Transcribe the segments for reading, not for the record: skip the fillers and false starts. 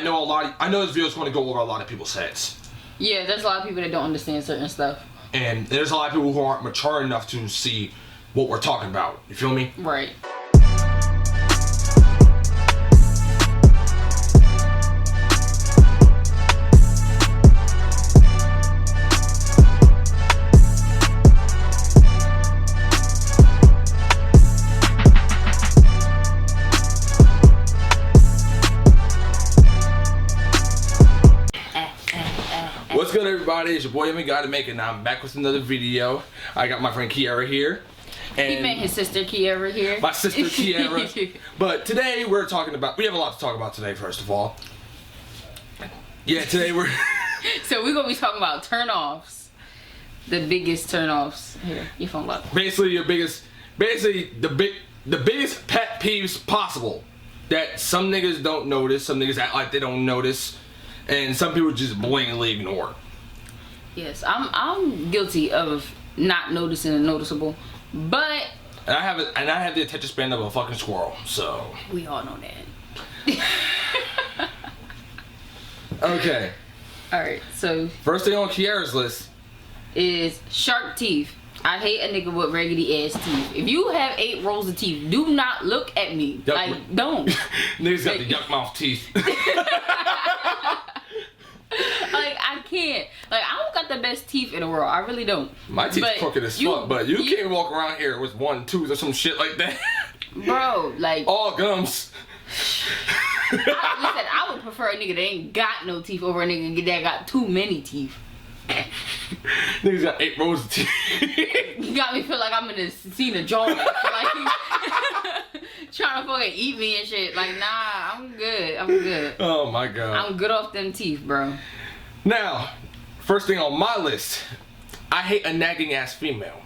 I know this video is going to go over a lot of people's heads. Yeah, there's a lot of people that don't understand certain stuff. And there's a lot of people who aren't mature enough to see what we're talking about. You feel me? Right. What's good, everybody? It's your boy Godamake, and I'm back with another video. I got my friend Keaira here. And he met his sister Keaira here. My sister Keaira. But today we have a lot to talk about today, first of all. Yeah, today we're... So we're going to be talking about turn-offs. The biggest turn-offs. Here, your phone lock. Basically the biggest pet peeves possible. That some niggas don't notice, some niggas act like they don't notice. And some people just blatantly ignore. Yes, I'm guilty of not noticing the noticeable, but I have the attention span of a fucking squirrel, so we all know that. Okay. All right. So first thing on Keaira's list is shark teeth. I hate a nigga with raggedy ass teeth. If you have 8 rows of teeth, do not look at me. Like, don't. Niggas got the yuck mouth teeth. Like, I can't. Like, I don't got the best teeth in the world. I really don't. My teeth crooked as fuck, but you can't walk around here with 1, 2s or some shit like that. Bro, like... all gums. Listen, I would prefer a nigga that ain't got no teeth over a nigga that got too many teeth. Niggas got 8 rows of teeth. You got me feel like I'm in a scene of John. Like, trying to fucking eat me and shit. Like, nah, I'm good. I'm good. Oh my god. I'm good off them teeth, bro. Now, first thing on my list, I hate a nagging ass female.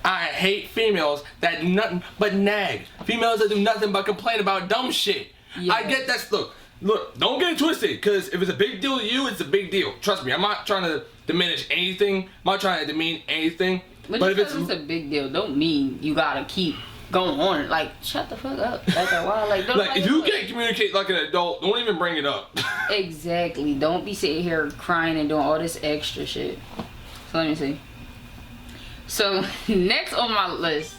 I hate females that do nothing but nag. Females that do nothing but complain about dumb shit. Yes. I get that. Look, don't get it twisted, because if it's a big deal to you, it's a big deal. Trust me, I'm not trying to diminish anything. I'm not trying to demean anything. But if it's a big deal, don't mean you gotta keep going on. Like, shut the fuck up after a while. Like, don't, like if you can't communicate like an adult, don't even bring it up. Exactly. Don't be sitting here crying and doing all this extra shit. So let me see. So next on my list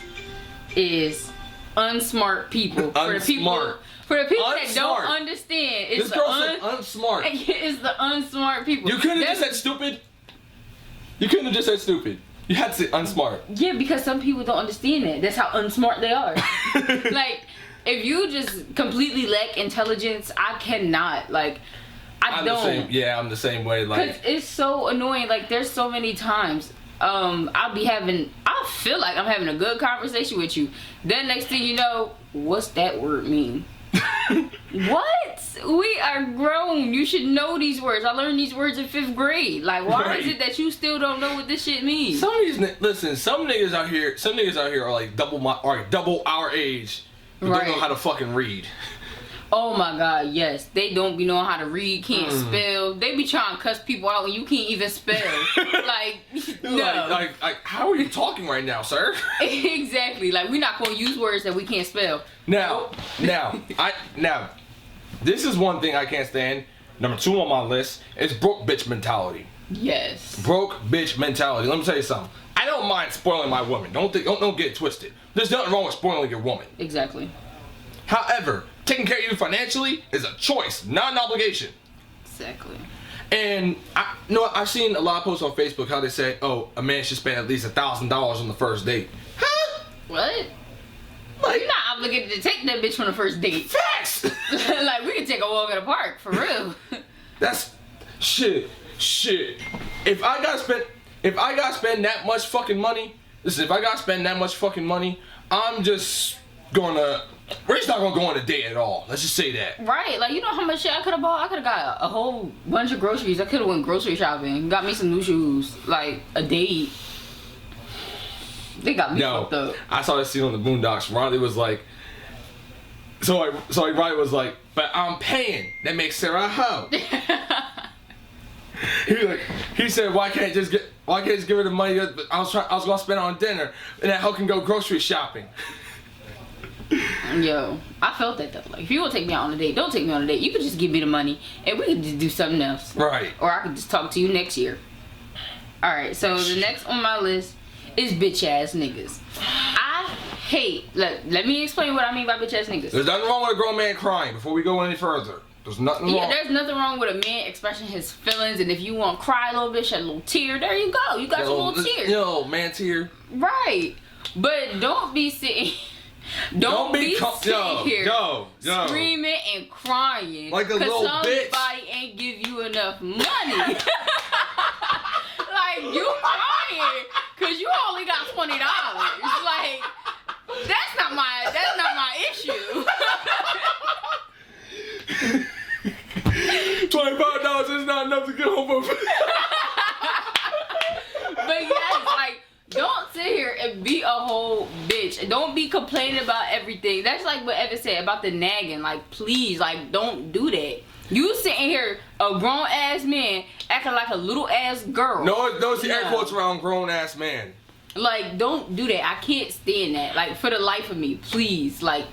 is unsmart people. For the people that don't understand, it's this girl said unsmart. It's the unsmart people. You couldn't have just said stupid. You couldn't have just said stupid. You had to say unsmart. Yeah, because some people don't understand that. That's how unsmart they are. Like, if you just completely lack intelligence, I cannot. Like, I don't. I'm the same way. Like, because it's so annoying. Like, there's so many times. I feel like I'm having a good conversation with you. Then next thing you know, what's that word mean? What? We are grown. You should know these words. I learned these words in 5th grade. Like, why is it that you still don't know what this shit means? Some niggas out here are like double our age, who don't know how to fucking read. Oh my god, yes. They don't be knowing how to read, can't spell. They be trying to cuss people out when you can't even spell. Like, no. Like, how are you talking right now, sir? Exactly. Like, we're not going to use words that we can't spell. Now, this is one thing I can't stand. Number 2 on my list is broke bitch mentality. Yes. Broke bitch mentality. Let me tell you something. I don't mind spoiling my woman. Don't get it twisted. There's nothing wrong with spoiling your woman. Exactly. However, taking care of you financially is a choice, not an obligation. Exactly. And I've seen a lot of posts on Facebook how they say, oh, a man should spend at least $1,000 on the first date. Huh? What? Like, you're not obligated to take that bitch on the first date. Facts! Like, we can take a walk in the park, for real. That's shit. If I gotta spend that much fucking money, I'm just gonna... We're just not gonna go on a date at all. Let's just say that. Right, like, you know how much shit I could have bought? I could have got a whole bunch of groceries. I could have went grocery shopping, got me some new shoes, like a date. They got me fucked up. I saw this scene on the Boondocks. Riley was like, Riley was like, but I'm paying. That makes Sarah a hoe. He said, why can't I just give her the money that I was gonna spend on dinner, and that hoe can go grocery shopping. Yo, I felt that though. Like, if you want to take me out on a date, don't take me on a date. You could just give me the money and we could just do something else. Right. Or I could just talk to you next year. Alright, so the next on my list is bitch ass niggas. I hate, let me explain what I mean by bitch ass niggas. There's nothing wrong with a grown man crying before we go any further. There's nothing wrong. Yeah, there's nothing wrong with a man expressing his feelings, and if you want to cry a little bit, shed a little tear, there you go. You got your little tear. Yo, man tear. Right. But don't be sitting... Don't be sitting here screaming and crying like a little bitch. Somebody ain't give you enough money. Like, you crying because you only got $20. Like, that's not my issue. $25 is not enough to get home from. But yes, like, don't sit here and be a whole bitch. Don't be complaining about everything. That's like what Evan said about the nagging. Like, please, like, don't do that. You sitting here, a grown ass man, acting like a little ass girl. No, it's the air quotes around grown ass man. Like, don't do that. I can't stand that. Like, for the life of me, please. Like,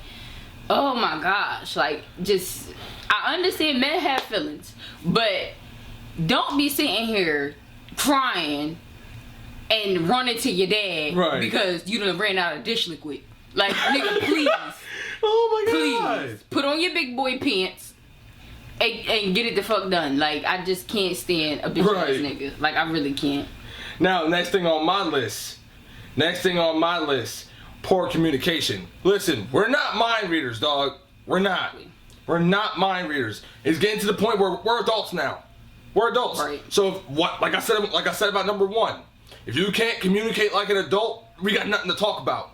oh my gosh. Like, just, I understand men have feelings, but don't be sitting here crying and running to your dad because you done ran out of dish liquid. Like, nigga, please. Oh my god. Please. Put on your big boy pants and get it the fuck done. Like, I just can't stand a bitch ass nigga. Like, I really can't. Now, next thing on my list. Poor communication. Listen, we're not mind readers, dog. We're not. We're not mind readers. It's getting to the point where we're adults now. We're adults. Right. So, like I said about number one, if you can't communicate like an adult, we got nothing to talk about.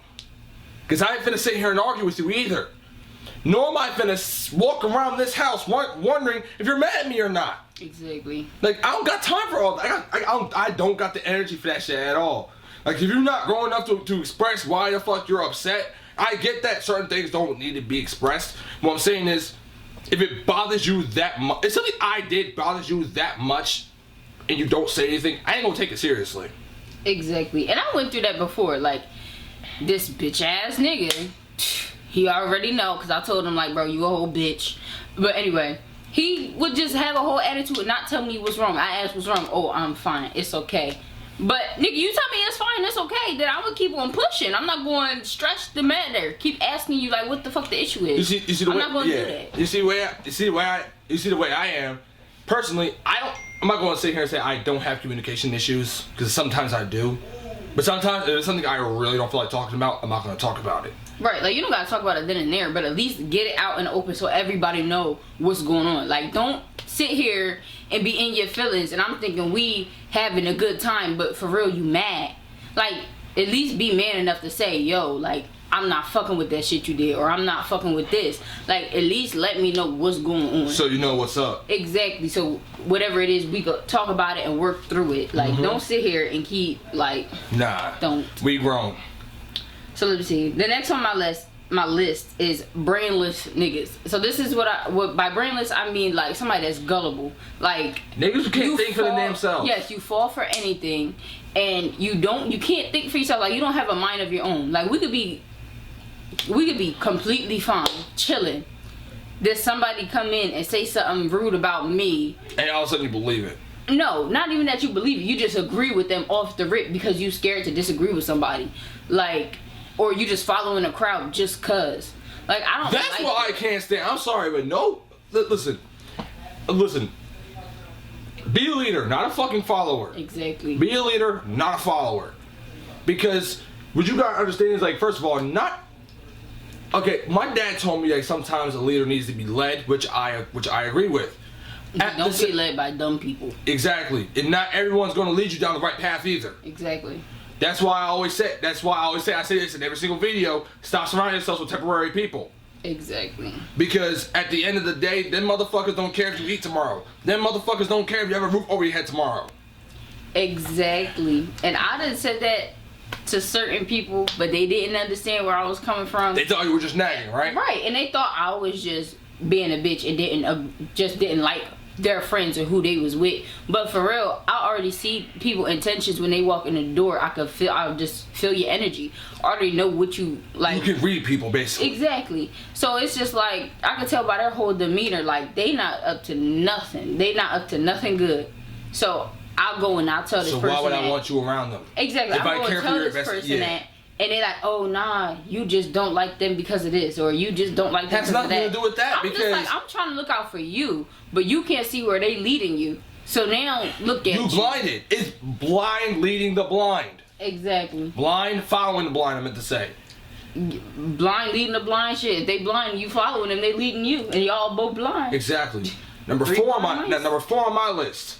Because I ain't finna sit here and argue with you either. Nor am I finna walk around this house wondering if you're mad at me or not. Exactly. Like, I don't got time for all that. I don't got the energy for that shit at all. Like, if you're not growing up to express why the fuck you're upset, I get that certain things don't need to be expressed. What I'm saying is, if it bothers you that much, if something I did bothers you that much, and you don't say anything, I ain't gonna take it seriously. Exactly. And I went through that before. Like, this bitch ass nigga, he already know, because I told him, like, bro, you a whole bitch. But anyway, he would just have a whole attitude and not tell me what's wrong. I asked what's wrong. Oh, I'm fine. It's okay. But, nigga, you tell me it's fine, it's okay, then I'm gonna keep on pushing. I'm not going to stretch the matter. Keep asking you, like, what the fuck the issue is. You see the I'm way, not gonna do that. You see the way I am. Personally, I'm not going to sit here and say I don't have communication issues, because sometimes I do. But sometimes if it's something I really don't feel like talking about, I'm not going to talk about it. Right, like, you don't got to talk about it then and there, but at least get it out in the open so everybody know what's going on. Like, don't sit here and be in your feelings and I'm thinking we having a good time, but for real you mad. Like, at least be man enough to say, yo, like, I'm not fucking with that shit you did, or I'm not fucking with this. Like, at least let me know what's going on. So you know what's up. Exactly. So whatever it is, we go talk about it and work through it. Like, don't sit here and keep, like, don't. We grown. So let me see. The next on my list is brainless niggas. So this is what by brainless I mean, like, somebody that's gullible. Like, niggas who can't think for the damn self. Yes, you fall for anything and you can't think for yourself. Like, you don't have a mind of your own. Like, we could be completely fine, chilling. There's somebody come in and say something rude about me, and all of a sudden you believe it. No, not even that you believe it. You just agree with them off the rip because you scared to disagree with somebody. Like, or you just following a crowd just cause. Like, I don't. That's why I can't stand. I'm sorry, but no. Listen. Be a leader, not a fucking follower. Exactly. Be a leader, not a follower. Because what you gotta understand is, like, first of all, okay, my dad told me, like, sometimes a leader needs to be led, which I agree with. Don't be led by dumb people. Exactly. And not everyone's gonna lead you down the right path either. Exactly. That's why I always say I say this in every single video, stop surrounding yourselves with temporary people. Exactly. Because at the end of the day, them motherfuckers don't care if you eat tomorrow. Them motherfuckers don't care if you have a roof over your head tomorrow. Exactly. And I done said that to certain people, but they didn't understand where I was coming from. They thought you were just nagging, right? Right. And they thought I was just being a bitch and didn't like their friends or who they was with. But for real, I already see people intentions when they walk in the door. I'll just feel your energy. I already know what you like. You can read people basically. Exactly. So it's just like I can tell by their whole demeanor, like they not up to nothing. They not up to nothing good. So I'll go and I'll tell this person. So why would I that. want you around them? Exactly. If I'll go and tell this person that. And they're like, oh nah, you just don't like them because of this, or you just don't like them because of that. Has nothing to do with that. I'm because just like, I'm trying to look out for you, but you can't see where they leading you. So now look at you. Blinded. It's blind leading the blind. Exactly. Blind following the blind. I meant to say. Blind leading the blind shit. If they blind, you following them. They leading you, and y'all both blind. Exactly. Number 4 on my list.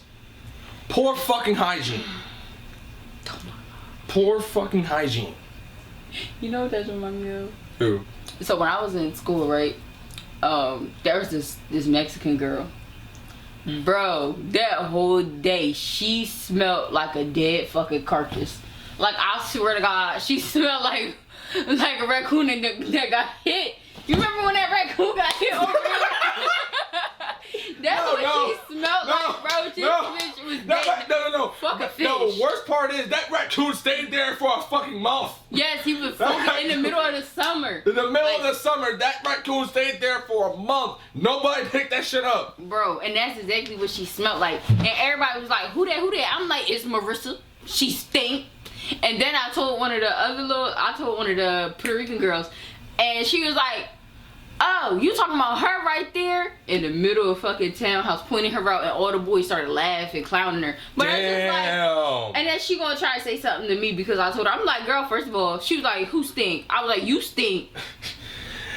Poor fucking hygiene. Poor fucking hygiene. You know what that reminds me of? Who? So when I was in school, right, there was this Mexican girl. Bro, that whole day she smelled like a dead fucking carcass. Like I swear to God, she smelled like a raccoon that got hit. You remember when that raccoon got hit over here? That's what she smelled like, bro. She bitch was dead. No. Fuck a fish. No, the worst part is that raccoon stayed there for a fucking month. Yes, he was fucking in the middle of the summer. In the middle of the summer, that raccoon stayed there for a month. Nobody picked that shit up. Bro, and that's exactly what she smelled like. And everybody was like, who that? I'm like, it's Marissa. She stink. And then I told one of the Puerto Rican girls, and she was like, oh, you talking about her right there in the middle of fucking townhouse, pointing her out, and all the boys started laughing, clowning her. But I was just like, and then she gonna try to say something to me because I told her, I'm like, girl, first of all, she was like, who stink? I was like, you stink.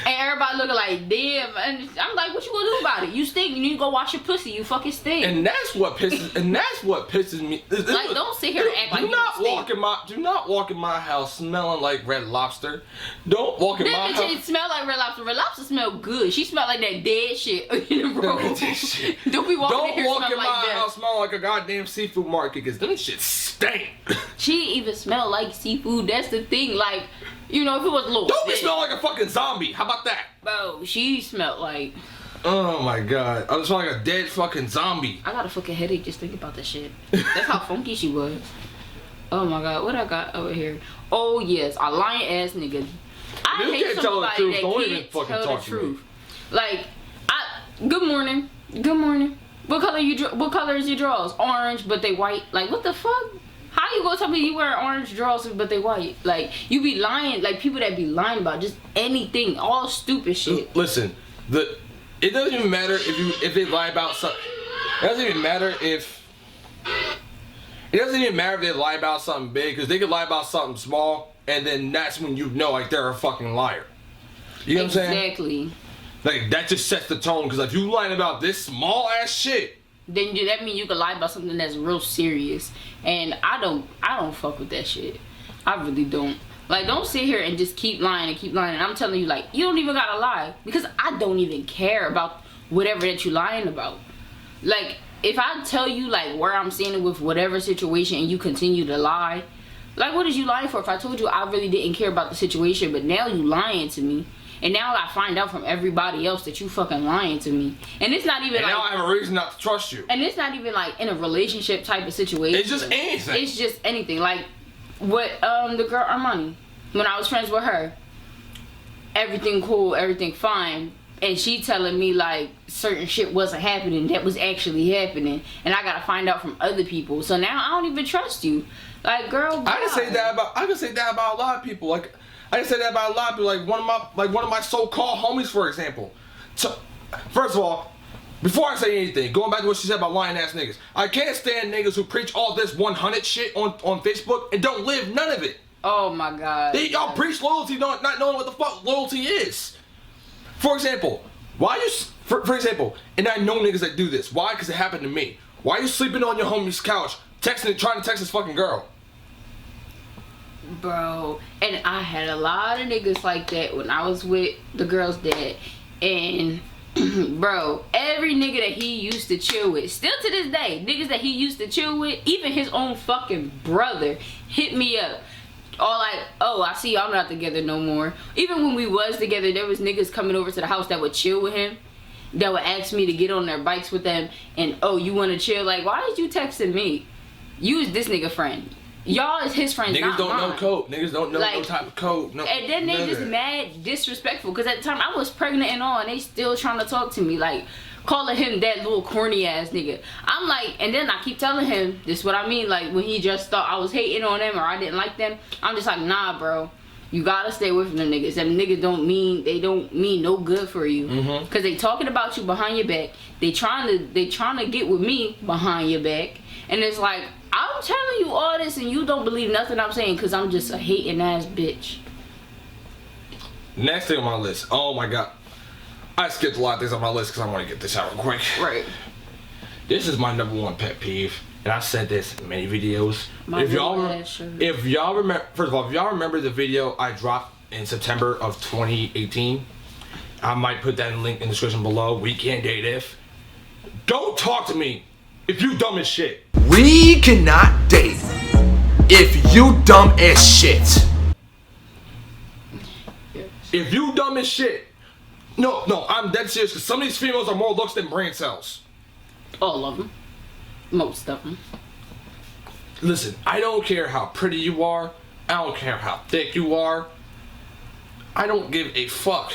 And everybody looking like, damn. And I'm like, what you gonna do about it? You stink. You need to go wash your pussy. You fucking stink. And that's what pisses me. Like, don't sit here and act like you stink. Do not walk in my house smelling like Red Lobster. Don't walk in my house. That bitch didn't smell like Red Lobster. Red Lobster smelled good. She smelled like that dead shit in the road. Don't be walking in here Don't walk in like my that. house smelling like a goddamn seafood market because them shit stink. She didn't even smell like seafood. That's the thing. Like, you know, if it was a little Don't be smelling like a fucking zombie. How about that? Bro, she smelled like... Oh my god. I was like a dead fucking zombie. I got a fucking headache just thinking about that shit. That's how funky she was. Oh my god, what I got over here? Oh yes, a lying ass nigga. I hate somebody that can't tell the truth. Like, good morning. Good morning. What color is your drawers? Orange, but they white. Like, what the fuck? How you gonna tell me you wear orange drawers but they white? Like, you be lying, like people that be lying about just anything, all stupid shit. Listen, it doesn't even matter if they lie about something. It doesn't even matter if they lie about something big, because they could lie about something small, and then that's when you know, like, they're a fucking liar. You know what I'm saying? Exactly. Like, that just sets the tone, because if you lying about this small ass shit, then that means you can lie about something that's real serious. And I don't fuck with that shit. I really don't. Like, don't sit here and just keep lying and keep lying. And I'm telling you, like, you don't even gotta lie, because I don't even care about whatever that you lying about. Like, if I tell you, like, where I'm standing with whatever situation and you continue to lie, like, what is you lying for? If I told you I really didn't care about the situation, but now you lying to me, and now I find out from everybody else that you fucking lying to me. And it's not even and like... now I have a reason not to trust you. And it's not even like in a relationship type of situation. It's just anything. It's just anything. Like, what, the girl Armani, when I was friends with her, everything cool, everything fine. And she telling me, like, certain shit wasn't happening that was actually happening. And I gotta find out from other people. So now I don't even trust you. Like, girl, God. I can say that about a lot of people. Like, I can say that about a lot of people. Like one of my so-called homies, for example. So, first of all, before I say anything, going back to what she said about lying ass niggas, I can't stand niggas who preach all this 100 shit on Facebook and don't live none of it. Oh my god. Y'all preach loyalty, not knowing what the fuck loyalty is. For example, for example, and I know niggas that do this. Why? Because it happened to me. Why you sleeping on your homie's couch, trying to text this fucking girl? Bro, and I had a lot of niggas like that when I was with the girl's dad. And bro, every nigga that he used to chill with, still to this day, niggas that he used to chill with, even his own fucking brother hit me up. All like, oh, I see y'all not together no more. Even when we was together, there was niggas coming over to the house that would chill with him. that would ask me to get on their bikes with them, and oh, you want to chill? Like, why is you texting me? You is this nigga friend. Y'all is his friends. Niggas not don't mine. know code. Niggas don't know Like, no type of code. No, and then they just mad disrespectful, because at the time I was pregnant and all, and they still trying to talk to me, like calling him that little corny ass nigga. I'm like, and then I keep telling him this what I mean, like when he just thought I was hating on them or I didn't like them, I'm just like, nah bro, you gotta stay away from them niggas. Them niggas don't mean no good for you, because they talking about you behind your back. They trying to get with me behind your back, and it's like, I'm telling you all this and you don't believe nothing I'm saying, because I'm just a hating ass bitch. Next thing on my list. Oh my god. I skipped a lot of things on my list because I want to get this out real quick. Right. This is my number one pet peeve, and I've said this in many videos. If y'all remember, first of all, if y'all remember the video I dropped in September of 2018, I might put that link in the description below. We can't date if. Don't talk to me if you dumb as shit. We cannot date if you dumb as shit. If you dumb as shit. No, I'm dead serious, because some of these females are more looks than brain cells. All of them. Most of them. Listen, I don't care how pretty you are. I don't care how thick you are. I don't give a fuck.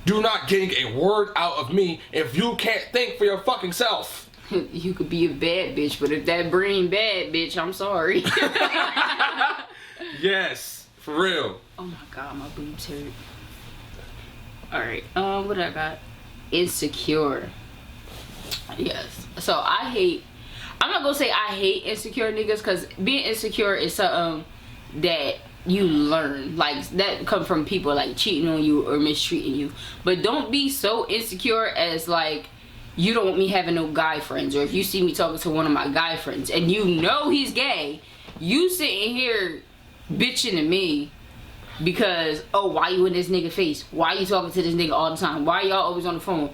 Do not get a word out of me if you can't think for your fucking self. You could be a bad bitch, but if that brain bad bitch, I'm sorry. Yes, for real. Oh my god, my boobs hurt. Alright, what I got? Insecure. Yes. So I'm not gonna say I hate insecure niggas, because being insecure is something that you learn. Like, that come from people like cheating on you or mistreating you. But don't be so insecure as like, you don't want me having no guy friends, or if you see me talking to one of my guy friends and you know he's gay, you sitting here bitching to me because, oh, why you in this nigga face? Why you talking to this nigga all the time? Why y'all always on the phone?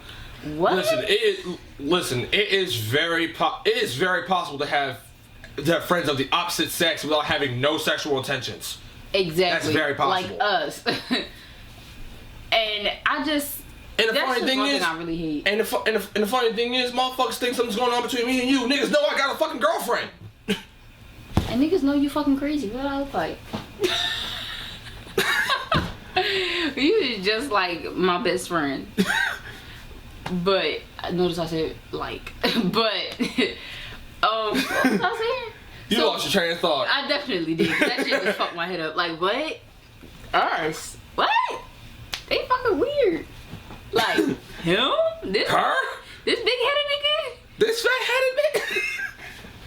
What? Listen, it is very possible to have friends of the opposite sex without having no sexual intentions. Exactly. That's very possible. Like us. And I just, and the that's funny just thing one is, thing I really hate. And the funny thing is, motherfuckers think something's going on between me and you. Niggas know I got a fucking girlfriend. And niggas know you fucking crazy. What do I look like? You is just like my best friend. But notice I said like. But what was I saying? You lost your train of thought. I definitely did. That shit just fucked my head up. Like, what? Us? What? They fucking weird. Like, him? This? Her? This big headed nigga? This fat headed nigga?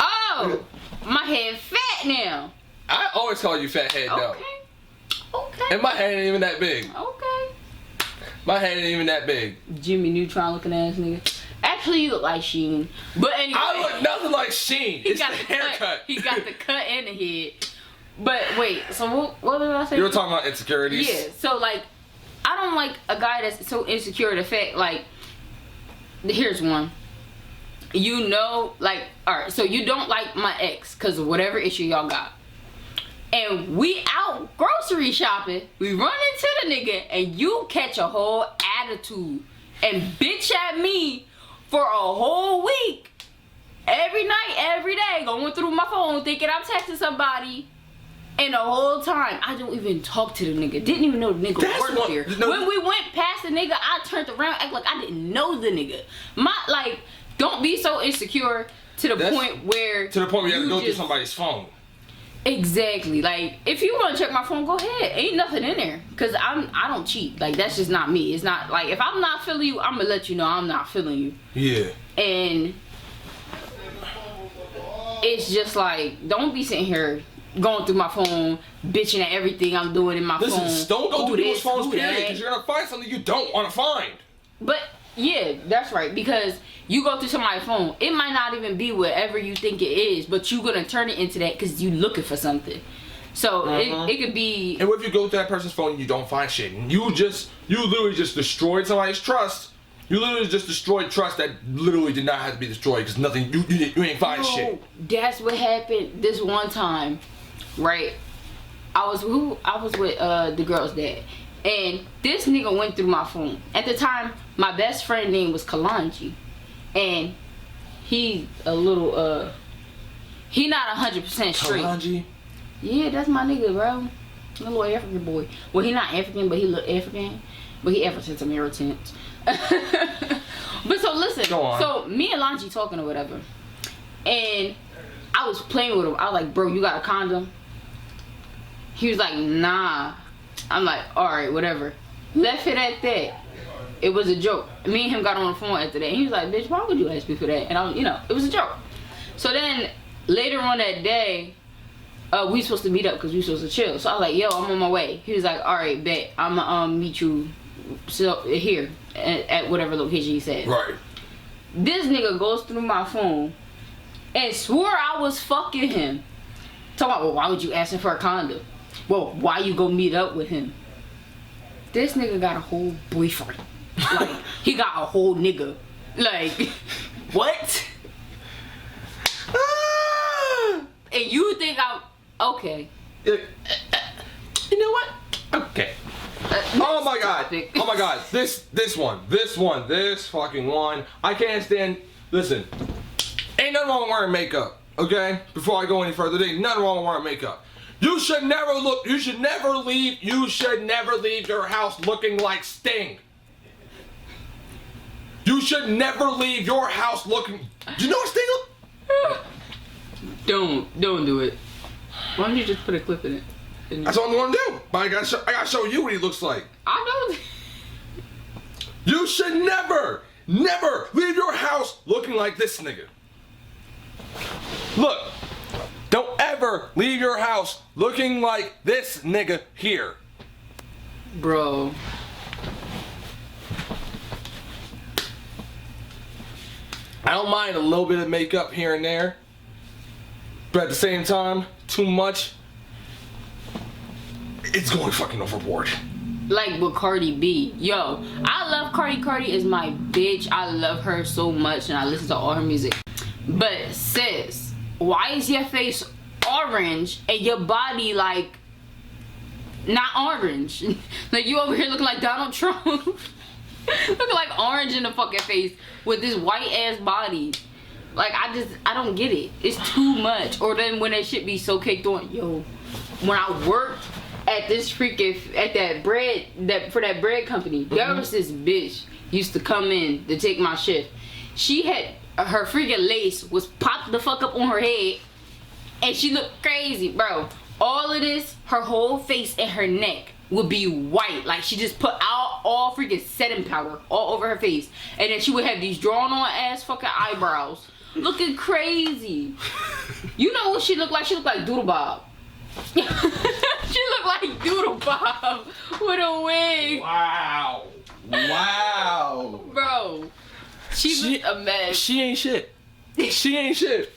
Oh, my head fat now. I always call you fat head though. Okay. And my head ain't even that big. Okay. My head ain't even that big. Jimmy Neutron looking ass nigga. Actually, you look like Sheen. But anyway. I look nothing like Sheen. It's the haircut. He got the cut and the head. But wait, so what did I say? You were talking about insecurities? Yeah, so like, I don't like a guy that's so insecure. The fact, like, here's one. You know, like, alright, so you don't like my ex because of whatever issue y'all got. And we out grocery shopping, we run into the nigga, and you catch a whole attitude and bitch at me for a whole week. Every night, every day, going through my phone thinking I'm texting somebody. And the whole time, I don't even talk to the nigga. Didn't even know the nigga worked here. When we went past the nigga, I turned around, act like I didn't know the nigga. Don't be so insecure to the point where you have to go through somebody's phone. Exactly. Like, if you want to check my phone, go ahead. Ain't nothing in there. Because I don't cheat. Like, that's just not me. It's not, like, if I'm not feeling you, I'm going to let you know I'm not feeling you. Yeah. And it's just like, don't be sitting here going through my phone, bitching at everything I'm doing in my phone. Listen, don't go through people's phones, period, because you're going to find something you don't want to find. But, yeah, that's right, because you go through somebody's phone, it might not even be whatever you think it is, but you're going to turn it into that because you looking for something. So, it could be... And what if you go through that person's phone and you don't find shit? And you literally just destroyed somebody's trust. You literally just destroyed trust that literally did not have to be destroyed because nothing, you ain't find shit. That's what happened this one time, right? I was with the girl's dad, And this nigga went through my phone. At the time, my best friend name was Kalanji. And he a little, he not 100% straight. Kalanji? Yeah, that's my nigga, bro. A little African boy. Well, he not African, but he look African. But he African American. But so listen. Go on. So me and Lanji talking or whatever. And I was playing with him. I was like, bro, you got a condom? He was like, nah. I'm like, alright, whatever. Left it at that. It was a joke. Me and him got on the phone after that. And he was like, bitch, why would you ask me for that? And I was, it was a joke. So then later on that day, we supposed to meet up because we supposed to chill. So I was like, yo, I'm on my way. He was like, alright, bet. I'ma meet you here at whatever location he said. Right. This nigga goes through my phone and swore I was fucking him. Talking about, well, why would you ask him for a condom? Well, why you go meet up with him? This nigga got a whole boyfriend. Like, he got a whole nigga. Like, what? And you think I'm okay? You know what? Okay. Oh my god. Oh my god. This fucking one. I can't stand. Listen. Ain't nothing wrong with wearing makeup. Okay? Before I go any further, there ain't nothing wrong with wearing makeup. You should never leave your house looking like Sting. You should never leave your house looking. Do you know what Sting look? Don't do it. Why don't you just put a clip in it? That's what I'm gonna do. But I gotta show you what he looks like. I know. You should never leave your house looking like this nigga. Look, don't ever leave your house looking like this nigga here. Bro. I don't mind a little bit of makeup here and there, but at the same time, too much, it's going fucking overboard. Like with Cardi B. Yo, I love Cardi. Cardi is my bitch. I love her so much and I listen to all her music. But sis, why is your face orange and your body like not orange? Like you over here looking like Donald Trump. Looking like orange in the fucking face with this white ass body. Like I don't get it. It's too much. Or then when that shit be so caked on, yo, when I worked at this freaking for that bread company, there was this bitch used to come in to take my shift. She had her freaking lace was popped the fuck up on her head and she looked crazy, bro. All of this, her whole face and her neck would be white. Like she just put out all freaking setting powder all over her face. And then she would have these drawn on ass fucking eyebrows. Looking crazy. You know what she looked like? She looked like Doodle Bob. She looked like Doodle Bob with a wig. Wow. Wow. Bro. She was a mess. She ain't shit. She ain't shit.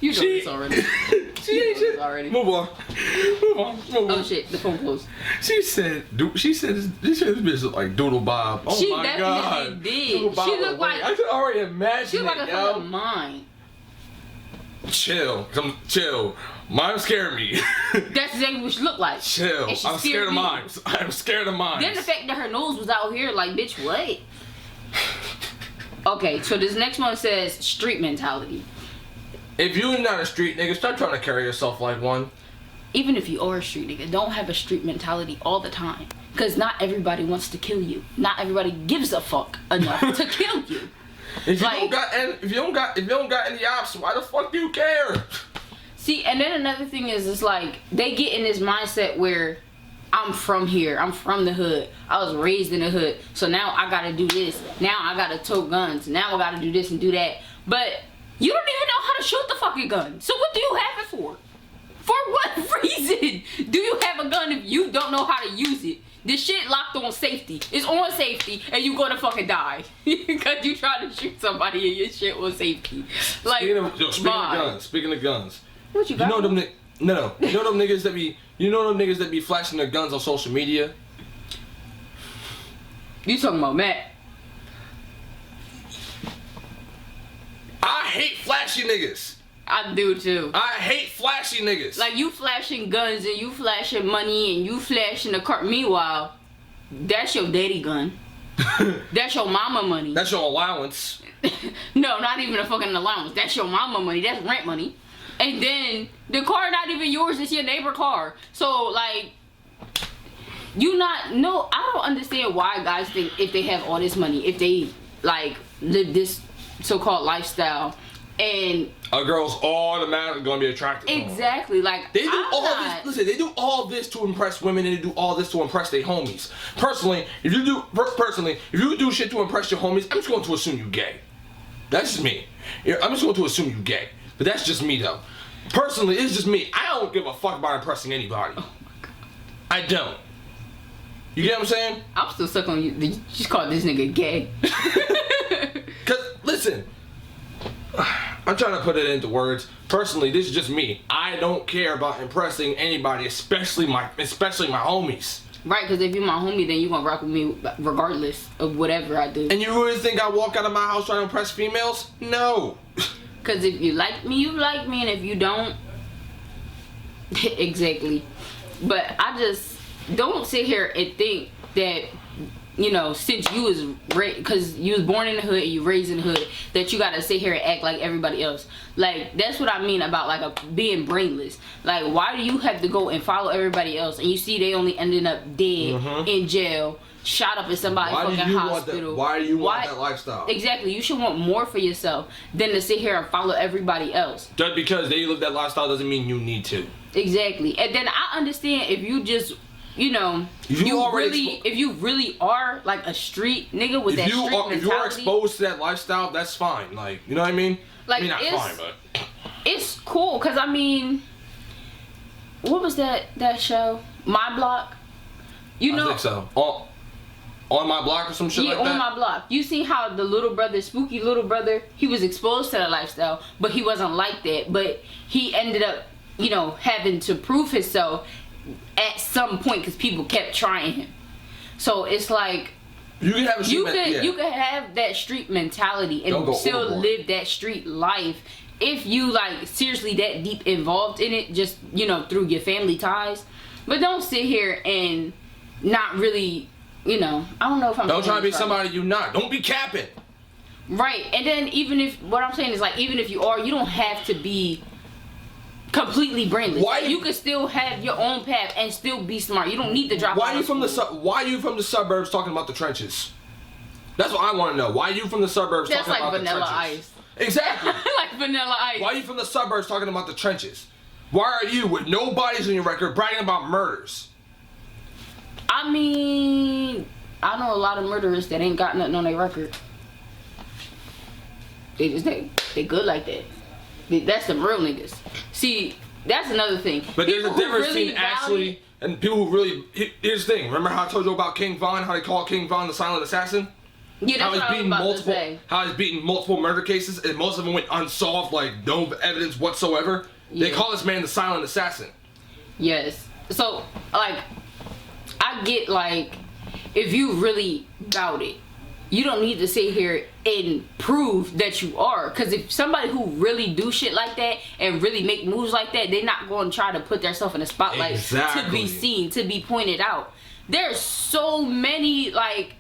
You know this already. She ain't shit. Already. Move on. Oh shit, the phone closed. She said this bitch look like Doodle Bob. Oh She my definitely god. did. Doodle Bob She looked like I could already imagine she looked like it, a yo. fucking mine. Chill. Mine scared me. That's exactly what she looked like. Chill. And she I'm scared of me. mine. I'm scared of mine. Then the fact that her nose was out here, like, bitch, what? Okay, so this next one says street mentality. If you're not a street nigga, start trying to carry yourself like one. Even if you are a street nigga, don't have a street mentality all the time. Because not everybody wants to kill you. Not everybody gives a fuck enough to kill you. If you don't got any options, why the fuck do you care? See, and then another thing is, it's like they get in this mindset where I'm from here, I'm from the hood, I was raised in the hood, so now I gotta do this, now I gotta tote guns, now I gotta do this and do that. But you don't even know how to shoot the fucking gun. So what do you have it for? For what reason do you have a gun if you don't know how to use it? This shit locked on safety. It's on safety and you gonna fucking die. Because you try to shoot somebody and your shit on safety. Like, speaking of guns. What you got? You know them You know them niggas that be flashing their guns on social media? You talking about Matt? I hate flashy niggas. I do too. I hate flashy niggas. Like you flashing guns and you flashing money and you flashing the car. Meanwhile, That's your daddy gun. That's your mama money. That's your allowance. No, not even a fucking allowance. That's your mama money. That's rent money. And then the car not even yours. It's your neighbor car. So like, I don't understand why guys think if they have all this money, if they like live this so-called lifestyle, and a girl's automatically gonna be attracted to them. Exactly. Like, they do this. Listen, they do all this to impress women, and they do all this to impress their homies. Personally, if you do shit to impress your homies, I'm just going to assume you gay. That's just me. I'm just going to assume you gay. But that's just me though. Personally, it's just me. I don't give a fuck about impressing anybody. Oh my god. I don't. You get what I'm saying? I'm still stuck on you. You just called this nigga gay. Cause listen, I'm trying to put it into words. Personally, this is just me. I don't care about impressing anybody, especially my homies. Right, because if you're my homie, then you're gonna rock with me regardless of whatever I do. And you really think I walk out of my house trying to impress females? No. Because if you like me, you like me, and if you don't, exactly. But I just don't sit here and think that, you know, since you was because you was born in the hood and you raised in the hood, that you gotta sit here and act like everybody else. Like, that's what I mean about like being brainless. Like, why do you have to go and follow everybody else, and you see they only ending up dead in jail, shot up in somebody's fucking hospital? Why do you want that lifestyle? Exactly. You should want more for yourself than to sit here and follow everybody else. Just because they live that lifestyle doesn't mean you need to. Exactly. And then I understand if you just, you know, if you really are like a street nigga with that street mentality. If you are exposed to that lifestyle, that's fine. Like, you know what I mean? Like, I mean, not fine, but it's cool. Cause I mean, what was that show? My Block. You know. I think so. On My Block or some shit like that? Yeah, On My Block. You see how the little brother, spooky little brother, he was exposed to that lifestyle, but he wasn't like that. But he ended up, you know, having to prove himself at some point because people kept trying him. So it's like, you can have that street mentality and still live that street life if you like seriously that deep involved in it, just, you know, through your family ties. But don't sit here and not really, you know, I don't know if I'm don't try to be somebody you're not. Don't be capping. Right. And then even if, what I'm saying is like, even if you are, you don't have to be completely brainless. You can still have your own path and still be smart. You don't need to drop Why are you from the suburbs talking about the trenches? That's what I want to know. Why are you from the suburbs talking about the trenches? That's like Vanilla Ice. Exactly. Like Vanilla Ice. Why are you from the suburbs talking about the trenches? Why are you, with no bodies in your record, bragging about murders? I mean, I know a lot of murderers that ain't got nothing on their record. They good like that. That's the real niggas. See, that's another thing. But there's a difference between actually and people who really. Here's the thing. Remember how I told you about King Von? How they call King Von the silent assassin? Yeah, that's what I was about to say. How he's beaten multiple murder cases and most of them went unsolved, like no evidence whatsoever. Yeah. They call this man the silent assassin. Yes. So, like, I get, like, if you really doubt it, you don't need to sit here and prove that you are. Because if somebody who really do shit like that and really make moves like that, they're not going to try to put themselves in the spotlight to be seen, to be pointed out. There's so many, like,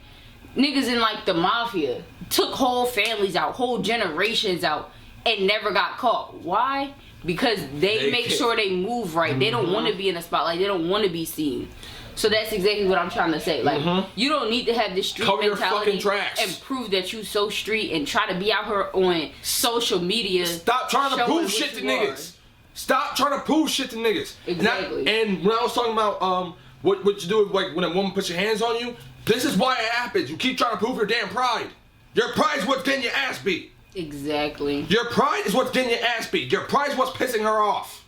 niggas in, like, the mafia took whole families out, whole generations out, and never got caught. Why? Because they make sure they move right. They don't want to be in the spotlight. They don't want to be seen. So that's exactly what I'm trying to say. Like, you don't need to have this street mentality and prove that you so street and try to be out here on social media. Stop trying to prove shit to niggas. Stop trying to prove shit to niggas. Exactly. And when I was talking about what you do like when a woman puts your hands on you, this is why it happens. You keep trying to prove your damn pride. Your pride is what's getting your ass beat. Exactly. Your pride is what's getting your ass beat. Your pride is what's pissing her off.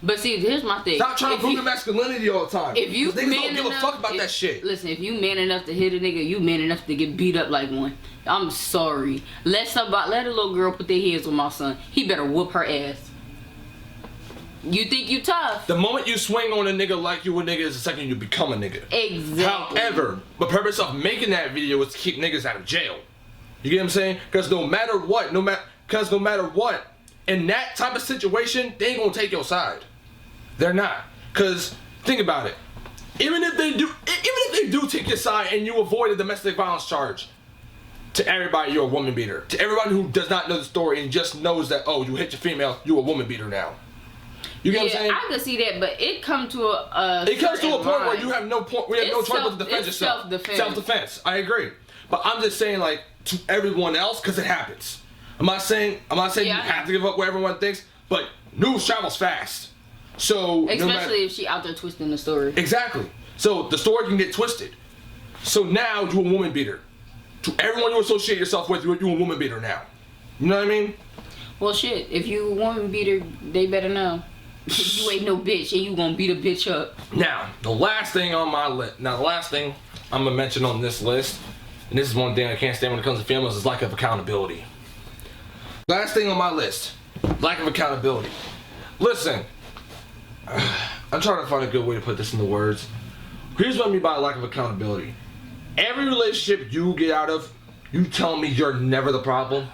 But see, here's my thing. Stop trying to prove your masculinity all the time. If you niggas don't give a fuck about that shit. Listen, if you man enough to hit a nigga, you man enough to get beat up like one. I'm sorry. Let a little girl put their hands on my son. He better whoop her ass. You think you tough? The moment you swing on a nigga like you a nigga is the second you become a nigga. Exactly. However, the purpose of making that video was to keep niggas out of jail. You get what I'm saying? Because no matter what, in that type of situation, they ain't gonna take your side. They're not. Because think about it. even if they do take your side and you avoid a domestic violence charge, to everybody you're a woman beater. To everybody who does not know the story and just knows that, oh, you hit your female, you a woman beater now. You get what I'm saying? I can see that, but it comes to a point where you have no point. We have no choice but to defend yourself. Self-defense. I agree, but I'm just saying, like, to everyone else, because it happens. I'm not saying you have to give up what everyone thinks, but news travels fast. So especially if she out there twisting the story. Exactly. So the story can get twisted. So now you're a woman beater. To everyone you associate yourself with, you're a woman beater now. You know what I mean? Well, shit. If you a woman beater, they better know. You ain't no bitch, and you gonna beat a bitch up. Now, the last thing on my list. Now, the last thing I'm gonna mention on this list, and this is one thing I can't stand when it comes to females, is lack of accountability. Last thing on my list, lack of accountability. Listen, I'm trying to find a good way to put this into words. Here's what I mean by lack of accountability. Every relationship you get out of, you tell me you're never the problem.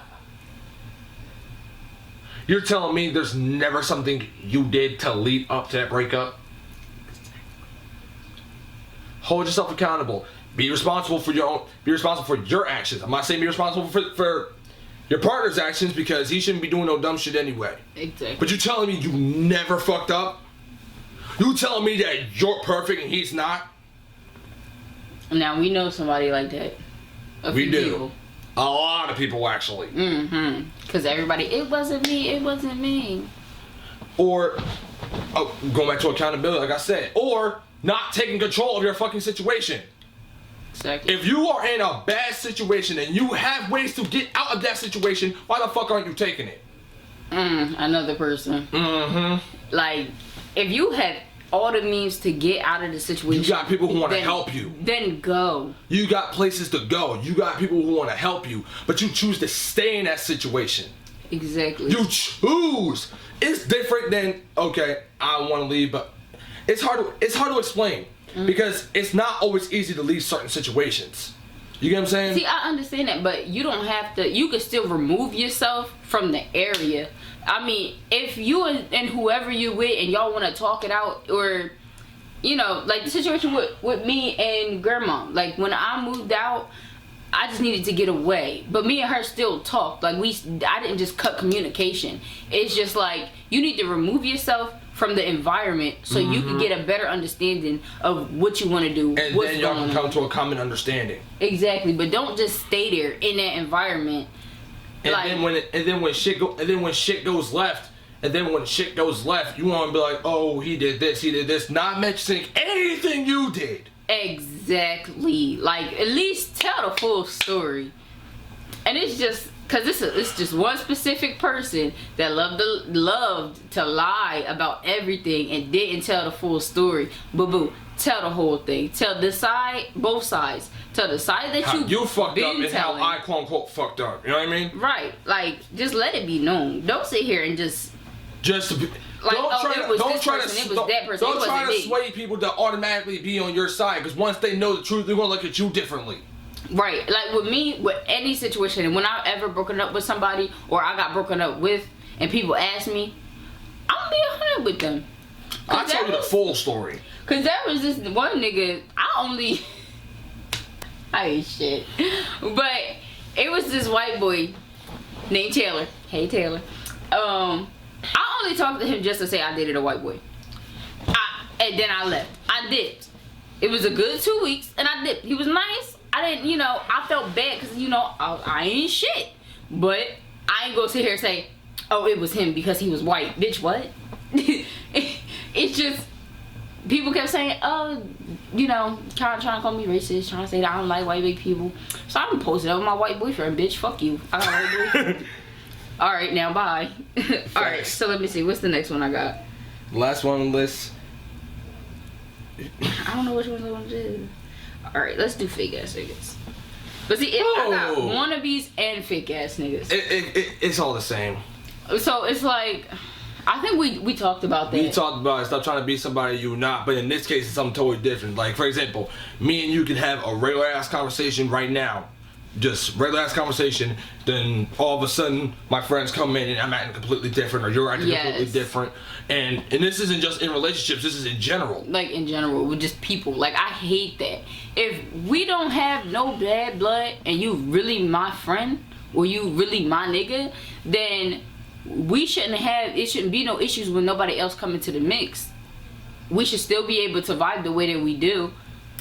You're telling me there's never something you did to lead up to that breakup? Hold yourself accountable. Be responsible for your actions. I'm not saying be responsible for your partner's actions, because he shouldn't be doing no dumb shit anyway. Exactly. But you telling me you never fucked up? You telling me that you're perfect and he's not? Now we know somebody like that. We do. People. A lot of people, actually. Mm-hmm. Because everybody, it wasn't me. Or, going back to accountability, like I said. Or, not taking control of your fucking situation. Exactly. If you are in a bad situation and you have ways to get out of that situation, why the fuck aren't you taking it? Another person. Mm-hmm. Like, if you had all the means to get out of the situation, you got people who want to help you. Then go. You got places to go. You got people who want to help you, but you choose to stay in that situation. Exactly. You choose. It's different than, okay, I want to leave, but it's hard to explain, because it's not always easy to leave certain situations. You get what I'm saying? See, I understand that, but you don't have to. You can still remove yourself from the area. I mean, if you and whoever you with and y'all want to talk it out, or, you know, like the situation with me and grandma. Like, when I moved out, I just needed to get away. But me and her still talked. Like, I didn't just cut communication. It's just like, you need to remove yourself from the environment so you can get a better understanding of what you want to do. And then y'all can come to a common understanding. Exactly, but don't just stay there in that environment. And then when shit goes left, you want to be like, oh, he did this, not mentioning anything you did. Exactly. Like, at least tell the full story. And it's just because it's just one specific person that loved to lie about everything and didn't tell the full story. Boo, tell the whole thing. Tell both sides. Tell the side that you fucked up and telling. how I quote unquote fucked up. You know what I mean? Right. Like, just let it be known. Don't sit here and just be, like, don't try to sway people to automatically be on your side, because once they know the truth, they're gonna look at you differently. Right. Like, with me, with any situation, and when I ever broken up with somebody, or I got broken up with, and people ask me, I'm gonna be 100 with them. I'll tell you the full story. Cause there was this one nigga, I ain't shit. But it was this white boy named Taylor. Hey, Taylor. I only talked to him just to say I dated a white boy. And then I left. I dipped. It was a good 2 weeks, and I dipped. He was nice. I didn't, I felt bad because, I ain't shit. But I ain't gonna sit here and say, oh, it was him because he was white. Bitch, what? It's just, people kept saying, oh, trying to call me racist, trying to say that I don't like white big people. So I'm posting up with my white boyfriend, bitch, fuck you. I got a white boyfriend. Alright, now bye. Alright, so let me see, what's the next one I got? Last one on the list. I don't know which one I want to do. Alright, let's do fake ass niggas. But see, I got wannabes and fake ass niggas. It's all the same. So it's like, I think we talked about that. We talked about it. Stop trying to be somebody you're not. But in this case, it's something totally different. Like, for example, me and you can have a regular ass conversation right now. just regular ass conversation, then all of a sudden my friends come in and I'm acting completely different, or you're acting completely different. And this isn't just in relationships, this is in general. Like in general, with just people. Like I hate that. If we don't have no bad blood and you really my friend or you really my nigga, then it shouldn't be no issues when nobody else come into the mix. We should still be able to vibe the way that we do.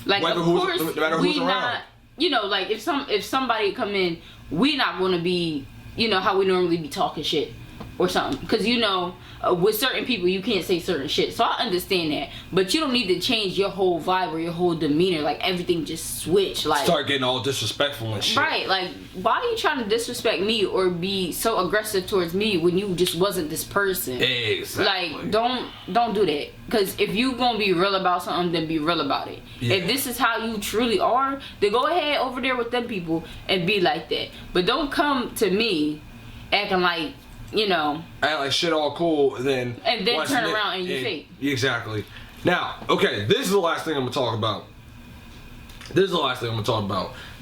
Like no matter who's around. Not, you know, like if somebody come in, we not gonna be, you know, how we normally be talking shit or something. Because you know, with certain people you can't say certain shit. So I understand that, but you don't need to change your whole vibe or your whole demeanor. Like everything just switch. Like start getting all disrespectful and shit. Right? Like why are you trying to disrespect me or be so aggressive towards me when you just wasn't this person? Exactly. Like don't do that. Because if you gonna be real about something, then be real about it. Yeah. If this is how you truly are, then go ahead over there with them people and be like that. But don't come to me acting like, you know, act like shit all cool, and then turn around and you fake. Exactly. Now, okay, this is the last thing I'm gonna talk about.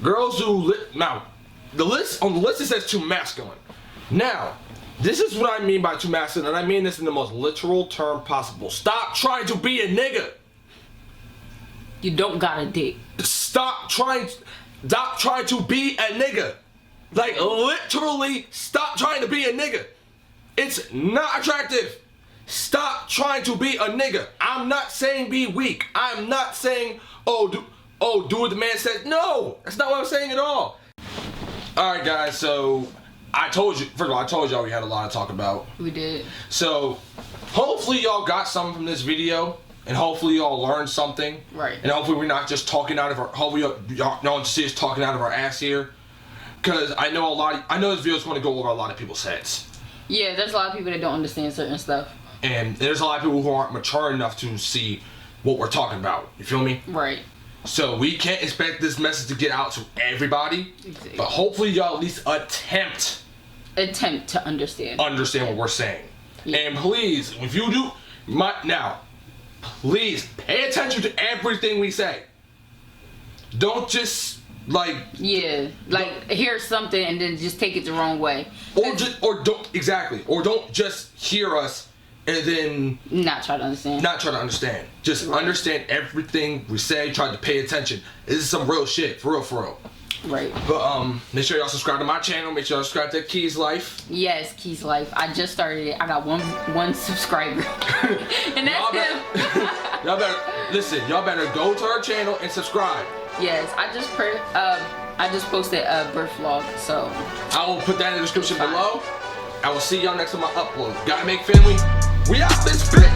Girls who now, the list it says too masculine. Now, this is what I mean by too masculine, and I mean this in the most literal term possible. Stop trying to be a nigga. You don't got a dick. Stop trying to be a nigga. Like literally, stop trying to be a nigga. It's not attractive. Stop trying to be a nigga. I'm not saying be weak. I'm not saying, do what the man said. No, that's not what I'm saying at all. Alright guys, so I told y'all we had a lot to talk about. We did. So hopefully y'all got something from this video, and hopefully y'all learned something. Right. And hopefully we're not just talking out of our, hopefully y'all don't see us talking out of our ass here. Because I know this video is going to go over a lot of people's heads. Yeah, there's a lot of people that don't understand certain stuff. And there's a lot of people who aren't mature enough to see what we're talking about. You feel me? Right. So we can't expect this message to get out to everybody. Exactly. But hopefully y'all at least attempt to understand what we're saying. Yeah. And please, if you do, please pay attention to everything we say. Don't just hear something and then just take it the wrong way, or don't just hear us and then not try to understand. Just understand everything we say. Try to pay attention. This is some real shit, for real. Right. But make sure y'all subscribe to my channel. Make sure y'all subscribe to Keys Life. Yes, Keys Life. I just started it. I got one subscriber, and that's him. Y'all better go to her channel and subscribe. Yes, I just posted a birth vlog, so I will put that in the description below. I will see y'all next time I upload. Godamake family, we out this bitch.